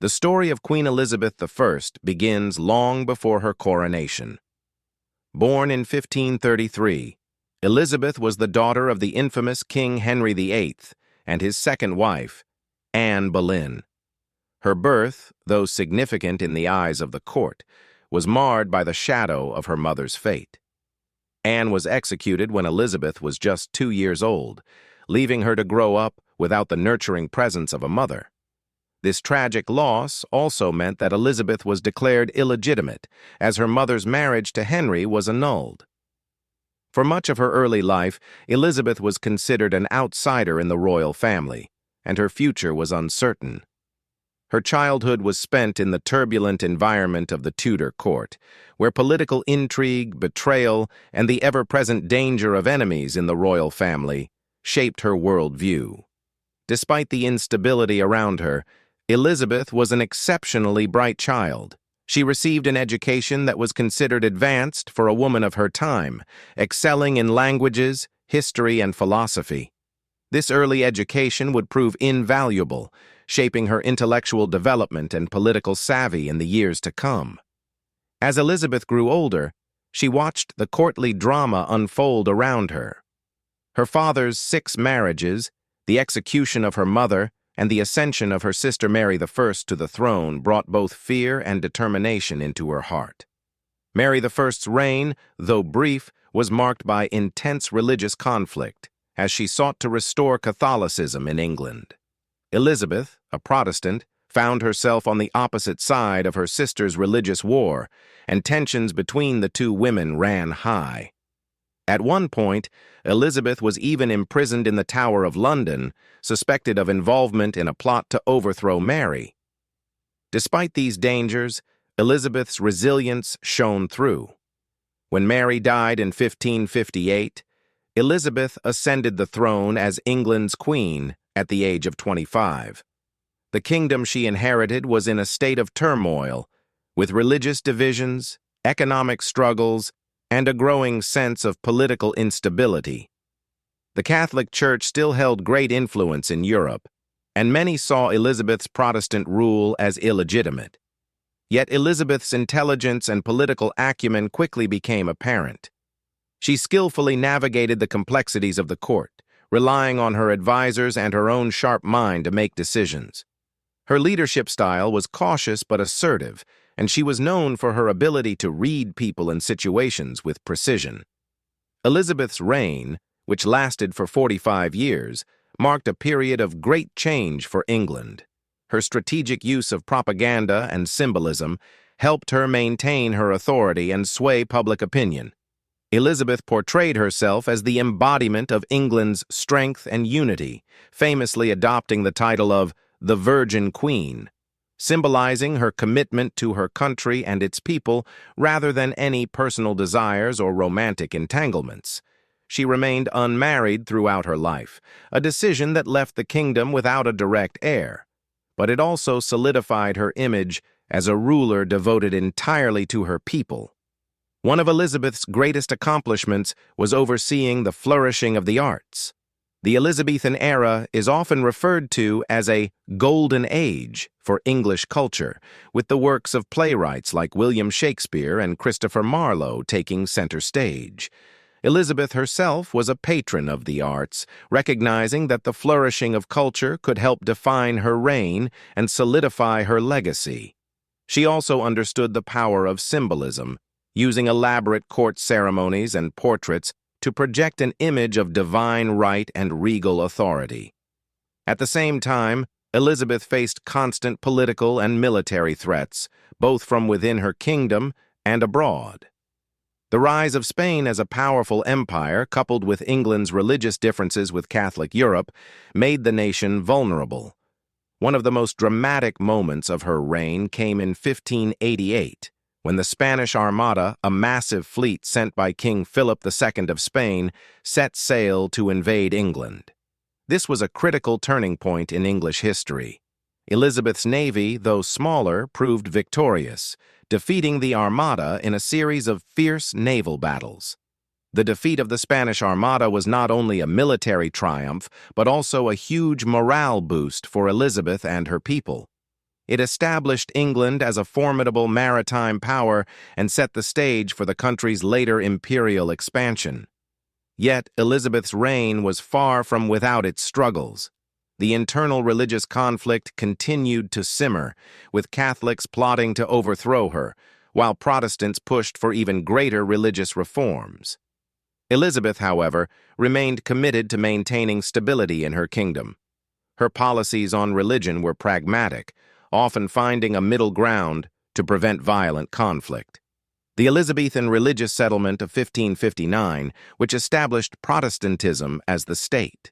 The story of Queen Elizabeth I begins long before her coronation. Born in 1533, Elizabeth was the daughter of the infamous King Henry VIII and his second wife, Anne Boleyn. Her birth, though significant in the eyes of the court, was marred by the shadow of her mother's fate. Anne was executed when Elizabeth was just 2 years old, leaving her to grow up without the nurturing presence of a mother. This tragic loss also meant that Elizabeth was declared illegitimate, as her mother's marriage to Henry was annulled. For much of her early life, Elizabeth was considered an outsider in the royal family, and her future was uncertain. Her childhood was spent in the turbulent environment of the Tudor court, where political intrigue, betrayal, and the ever-present danger of enemies in the royal family shaped her worldview. Despite the instability around her, Elizabeth was an exceptionally bright child. She received an education that was considered advanced for a woman of her time, excelling in languages, history, and philosophy. This early education would prove invaluable, shaping her intellectual development and political savvy in the years to come. As Elizabeth grew older, she watched the courtly drama unfold around her. Her father's 6 marriages, the execution of her mother, and the ascension of her sister Mary I to the throne brought both fear and determination into her heart. Mary I's reign, though brief, was marked by intense religious conflict, as she sought to restore Catholicism in England. Elizabeth, a Protestant, found herself on the opposite side of her sister's religious war, and tensions between the two women ran high. At one point, Elizabeth was even imprisoned in the Tower of London, suspected of involvement in a plot to overthrow Mary. Despite these dangers, Elizabeth's resilience shone through. When Mary died in 1558, Elizabeth ascended the throne as England's queen at the age of 25. The kingdom she inherited was in a state of turmoil, with religious divisions, economic struggles, and a growing sense of political instability. The Catholic Church still held great influence in Europe, and many saw Elizabeth's Protestant rule as illegitimate. Yet Elizabeth's intelligence and political acumen quickly became apparent. She skillfully navigated the complexities of the court, relying on her advisors and her own sharp mind to make decisions. Her leadership style was cautious but assertive, and she was known for her ability to read people and situations with precision. Elizabeth's reign, which lasted for 45 years, marked a period of great change for England. Her strategic use of propaganda and symbolism helped her maintain her authority and sway public opinion. Elizabeth portrayed herself as the embodiment of England's strength and unity, famously adopting the title of the Virgin Queen, symbolizing her commitment to her country and its people rather than any personal desires or romantic entanglements. She remained unmarried throughout her life, a decision that left the kingdom without a direct heir, but it also solidified her image as a ruler devoted entirely to her people. One of Elizabeth's greatest accomplishments was overseeing the flourishing of the arts. The Elizabethan era is often referred to as a golden age for English culture, with the works of playwrights like William Shakespeare and Christopher Marlowe taking center stage. Elizabeth herself was a patron of the arts, recognizing that the flourishing of culture could help define her reign and solidify her legacy. She also understood the power of symbolism, using elaborate court ceremonies and portraits to project an image of divine right and regal authority. At the same time, Elizabeth faced constant political and military threats, both from within her kingdom and abroad. The rise of Spain as a powerful empire, coupled with England's religious differences with Catholic Europe, made the nation vulnerable. One of the most dramatic moments of her reign came in 1588, when the Spanish Armada, a massive fleet sent by King Philip II of Spain, set sail to invade England. This was a critical turning point in English history. Elizabeth's navy, though smaller, proved victorious, defeating the Armada in a series of fierce naval battles. The defeat of the Spanish Armada was not only a military triumph, but also a huge morale boost for Elizabeth and her people. It established England as a formidable maritime power and set the stage for the country's later imperial expansion. Yet Elizabeth's reign was far from without its struggles. The internal religious conflict continued to simmer, with Catholics plotting to overthrow her, while Protestants pushed for even greater religious reforms. Elizabeth, however, remained committed to maintaining stability in her kingdom. Her policies on religion were pragmatic, often finding a middle ground to prevent violent conflict. The Elizabethan religious settlement of 1559, which established Protestantism as the state.